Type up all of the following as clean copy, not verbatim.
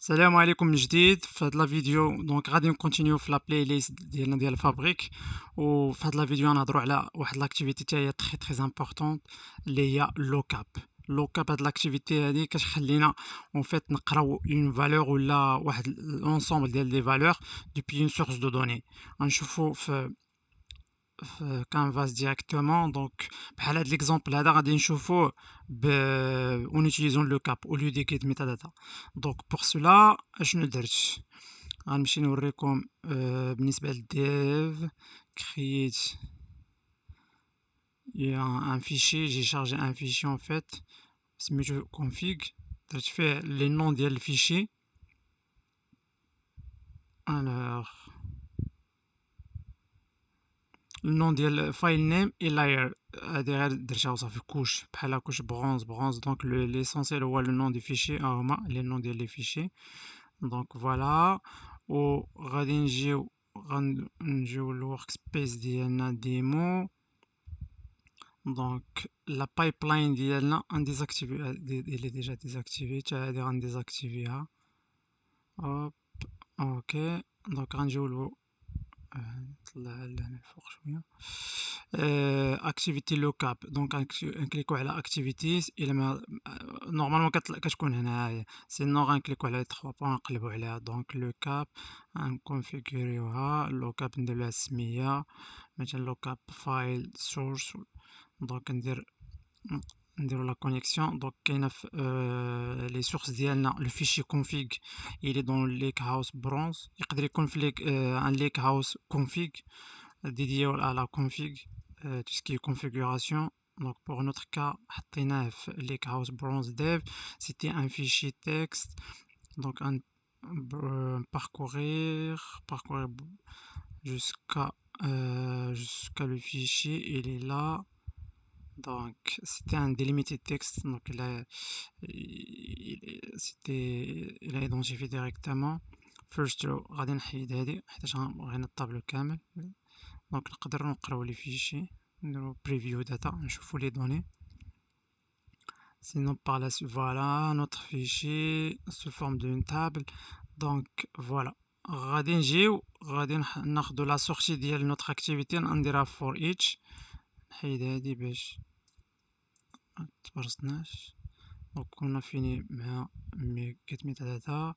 السلام عليكم من جديد في هاد لا فيديو. غادي نكونتينيو في لا بلاي ليست ديالنا ديال الفابريك. وفي هاد لا فيديو نهضروا على واحد لاكتيفيتي حتى هي تري امبورطونط اللي هي لوكاب. لوكاب هاد لاكتيفيتي هادي كتخلينا اون فيت نقراو اون فالور ولا واحد لونسومبل ديال دي فالور دوبي اون سورس دو دوني. غنشوفو في كانفاس ديريكتومون. بحال هاد ليكزامبل هذا غادي نشوفوه ب اون اوتيليزون لو كاب او ليو دي كيت ميتاداتا. بور سولا اشنو درت؟ غنمشي نوريكم بالنسبه للديف كرييت ان فيشي. جي شارجي ان فيشي en fait سميتو config. درت فيه لي نون ديال الفيشي. alors النون ديال فايل نيم اي لاير هادي غير درتها وصافي كوش بحال كوش برونز. ليسونسيال هو لو نون دي فيشي هما لي نون ديال لي فيشي. فوالا. و غادي نجيو للورك سبيس ديالنا ديمو. لا بايبلاين ديالنا غنديزاكتيفي اللي ديجا ديزاكتيفي حتى هادي غنديزاكتيفيها. هوب اوكي. غنجيو نطلع لهنا الفوق شويه. اكتيفيتي لوكاب. نكليكو على اكتيفيتيز. الا ما نورمالمون كتكون هنايا سينو غنكليكو على 3 بوين نقلبو عليها. لوكاب غنكونفيغوريوها. لوكاب ندير لها السميه مثلا لوكاب فايل سورس. ندير نديرو لا كونيكسيون. كاينه في لي سورس ديالنا لو فيشي config il est dans lake house bronze. يقدر يكون في ليك ان lake house config dédié à la config tout ce qui est configuration. Pour notre cas حطيناه في lake house bronze dev. C'était un fichier texte. Un parcourir jusqu'à jusqu'à le fichier il est là. C'était un delimited text. Il a identifié directement first row. غادي نحيد هادي حيتاش بغينا الطابلو كامل. نقدر نقراو لي فيشي نديرو بريفيو داتا نشوفو لي دوني. Sinon par la suite voilà notre fichier sous forme d'une table. Voilà غادي ناخدو لا سورتي ديال notre activité نديرها for each. نحيد هادي باش متبرزناش. كنا فيني مع كيت ميتاداتا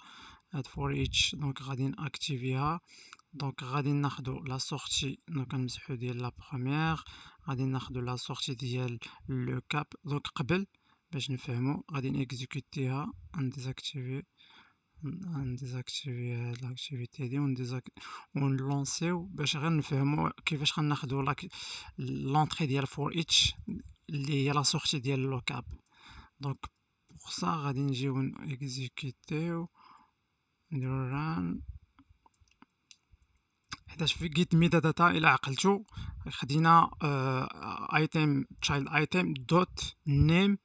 هاد فور ايتش. غادي ناكتيفيها. غادي ناخدو لا سورتي. كنمسحو ديال لا بروميير. غادي ناخدو لا سورتي ديال لو كاب. قبل باش نفهمو غادي نيكزيكوتيها نديزاكتيفي هاد لاكتيفيتي هادي ونلونسيو باش غير نفهمو كيفاش غناخدو لونطري ديال فور ايتش اللي هي لا سورتي ديال لوكاب. بور سا غادي نجيو اكزيكوتيو نديرو ران. حيتاش في جيت ميتاداتا الى عقلتو خدينا ايتم تشايلد ايتم دوت نيم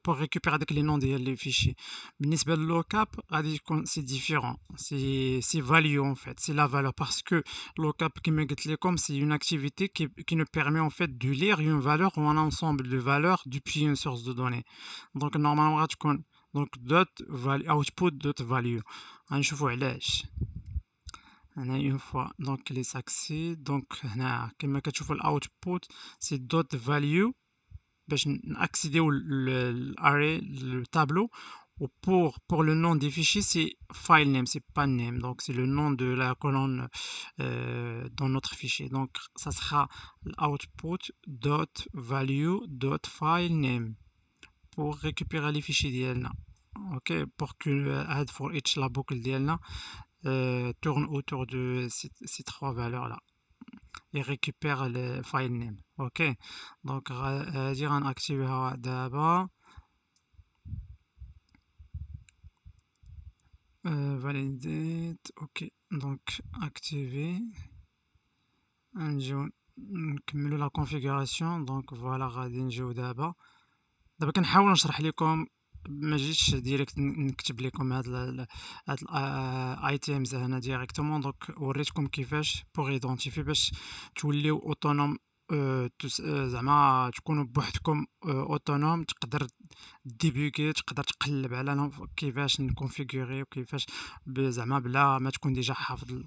pour récupérer هذاك لي نون ديال لي فيشي. بالنسبه للوكاب غادي يكون سي ديفيرون. سي فاليو en fait سي لا valeur parce que lookup كما قلت لكم سي une activité qui nous permet en fait de lire une valeur ou un ensemble de valeurs depuis une source de données. normalement غتكون dot value output dot value. غنشوفوا علاش هنا اون فوا لي ساكسي. هنا كما كتشوفوا الاوتبوت سي دوت فاليو باش ناكسيديو للاري التابلو. ou pour le nom des fichiers c'est file name c'est pas name c'est le nom de la colonne dans notre fichier. Ça sera output dot value dot file name pour récupérer les fichiers ديالنا. ok pour que add for each la boucle ديالنا tourne autour de ces trois valeurs là et récupère le file name. ok غادي غنأكتيفيها دابا. validate. ok activé. نجيو نكملو لا configuration. فوالا غادي نجيو دابا كنحاول نشرح لكم ما جيتش ديريكت نكتب لكم هاد الايتيمز هنا ديريكتومون. وريتكم كيفاش بوغ ايدونتيفي باش توليو اوتونوم زعما تكونوا بوحدكم اوتونوم، تقدر ديبوغي، تقدر تقلب على كيفاش نكونفيغوري وكيفاش زعما بلا ما تكون ديجا حافظ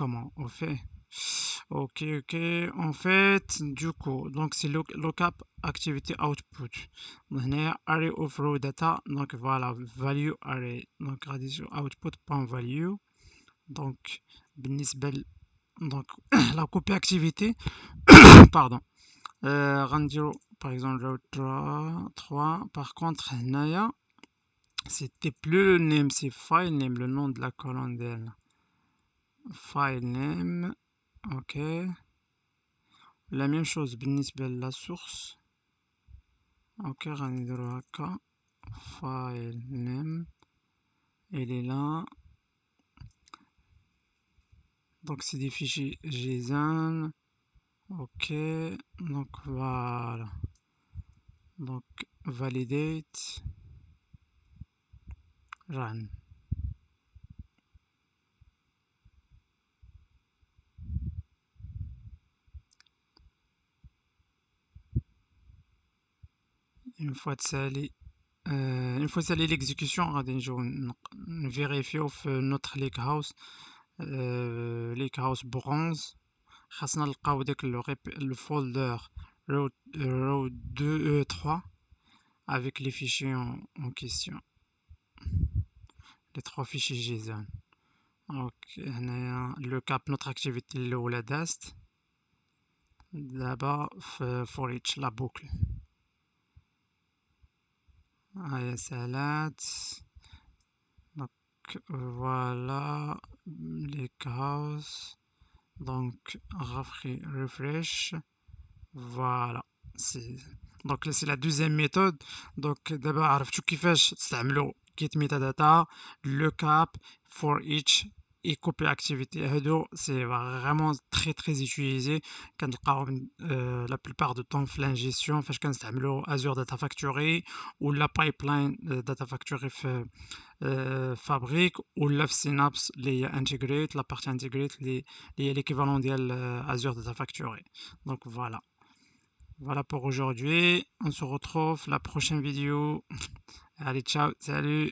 comment on fait. Ok, ok. En fait, du coup, donc c'est lookup activity output. هنا array of raw data. Donc voilà, value array. Donc غادي output.value. Donc بالنسبة donc la copie activité pardon غنديرو par exemple row 3. Par contre هنايا c'était plus le name, c'est file name, le nom de la colonne d'elle. File name, ok. La même chose بالنسبة la source. Ok, غنديرو هكا file name, elle est là. Donc c'est des fichiers JSON. Ok, donc voilà. Donc validate, run. Une fois تسالي l'exécution غادي نجيو نفيريفيو في notre lake house bronze. خاصنا نلقاو داك le folder row 2 3 avec les fichiers en question, les 3 fichiers JSON. Donc هنايا le cap notre activité الاولى دازت. دابا for each la boucle هيا سالات. Donc voilà lake house. Donc refresh. Voilà, donc là c'est la deuxième méthode. Donc d'abord عرفتوا كيفاش تستعملوا get metadata, lookup, for each et copy activity. هادو c'est vraiment très utilisé كنلقاوهم la plupart du temps في l'ingestion فاش كنستعملوا Azure Data Factory ou la pipeline Data Factory في Fabric ou la Synapse اللي هي integrate, la partie integrate اللي هي l'équivalent ديال Azure Data Factory. Donc voilà. Voilà pour aujourd'hui. On se retrouve la prochaine vidéo. Allez, ciao, salut.